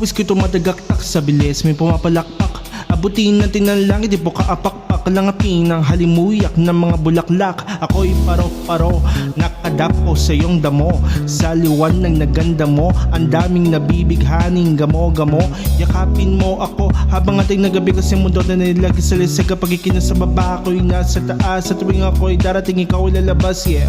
Pawis ko'y tumatagaktak sa bilis, may pumapalakpak. Abutin natin ang langit, di po kaapakpak. Langapin ang halimuyak ng mga bulaklak. Ako'y paro-paro, nakadapo sa iyong damo. Sa liwanag na ganda mo, ang daming nabibighaning gamo-gamo. Yakapin mo ako habang ating nagabi, kasi mundo na nilagi sa lisay. Kapag ikinas sa baba, ako'y nasa taas. Sa tuwing ako'y darating, ikaw ay lalabas, yeah.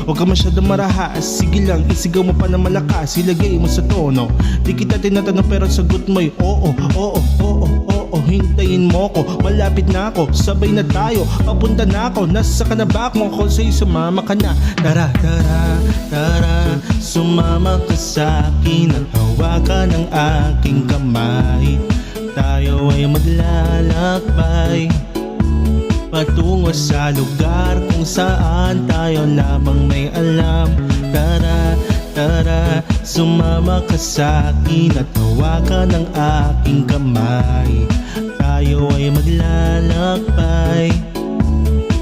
Huwag ka masyadong marahas, sige lang, isigaw mo pa na malakas. Ilagay mo sa tono, di kita tinatanong pero sagot mo'y oo, oo, oo, oo. Hintayin mo ko, malapit na ako, sabay na tayo, papunta na ako. Nasa ka na ba kung ako sa'yo, sumama ka na. Tara, tara, tara, sumama ka sa'kin at hawakan ang aking kamay. Tayo ay maglalakbay patungo sa lugar kung saan tayo lamang may alam. Tara, tara, sumama ka sa'kin at hawakan ang aking kamay. Tayo ay maglalakbay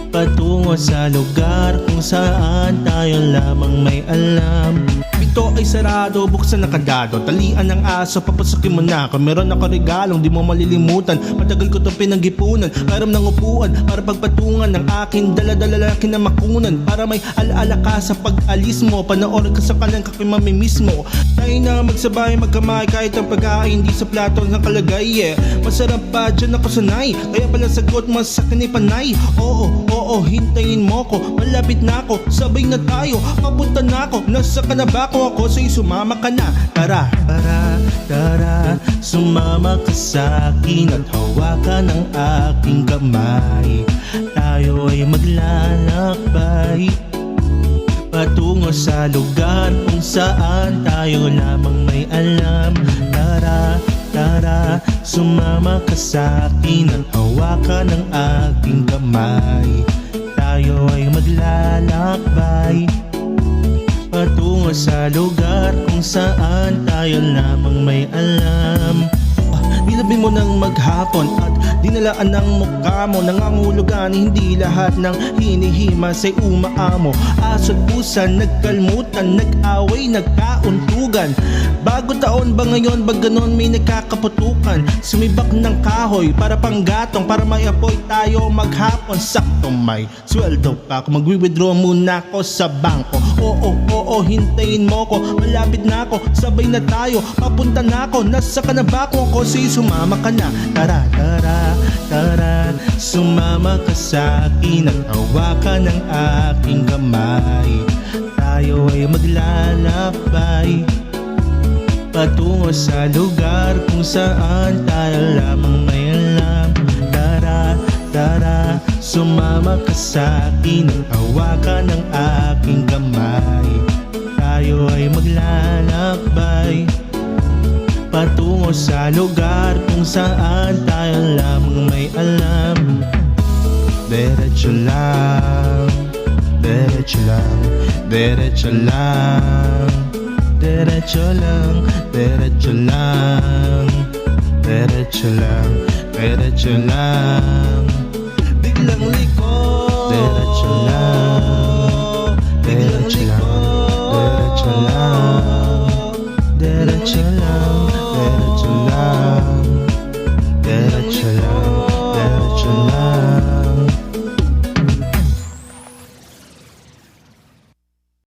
patungo sa lugar kung saan tayo lamang may alam. Ito ay sarado, buksan ang kandado. Talian ng aso, papasukin mo na ako. Meron ako regalong di mo malilimutan. Matagal ko itong pinag-ipunan, mayroon ng upuan para pagpatungan ng aking dala-dalalaki na makunan. Para may alaala ka sa pag-alis mo, panoorin ka sa kalang kakimamimiss mo. Tayo na magsabay, magkamay kahit ang pagkain di sa plato ng kalagay, yeah. Masarap pa, dyan ako sanay, kaya pala sagot mo sa akin ay panay. Oo, oo, hintayin mo ko, malapit na ako, sabay na tayo, papunta na ako. Nasa ka na ba kung ako sa'yo, sumama ka na. Tara, tara, tara, sumama ka sa'kin at hawakan ang aking kamay. Tayo ay maglalakbay patungo sa lugar kung saan tayo lamang may alam. Tara, tara, sumama ka sa'kin at hawakan ang aking kamay. Tayo ay maglalakbay patungo sa lugar kung saan tayo lamang may alam. Nilabi mo ng maghapon at dinalaan ng mukha mo. Nangangulugan, hindi lahat ng hinihima say umaamo. Aso't pusa, nagkalmutan, nag-away, nagkauntugan. Bago taon ba ngayon, ba ganon may nagkakaputukan? Sumibak ng kahoy para panggatong, para may apoy tayo maghapon. Sakto may sweldo pa ako, magwi-withdraw muna ako sa bangko. Oo, oo, hintayin mo ko, malapit na ako, sabay na tayo, papunta na ako. Nasa ka na ba kung ako sa'yo, sumama ka na. Tara, tara, tara, sumama ka sa'kin at hawakan ang aking kamay. Tayo ay maglalakbay patungo sa lugar kung saan tayo lamang may alam. Tara, tara, sumama ka sa'kin at hawakan ang aking kamay. Tayo ay maglalakbay patungo sa lugar kung saan tayo lamang may alam. Diretso lang, diretso lang, diretso lang, diretso lang, diretso lang, diretso lang, diretso lang. Biglang liko, diretso lang, diretso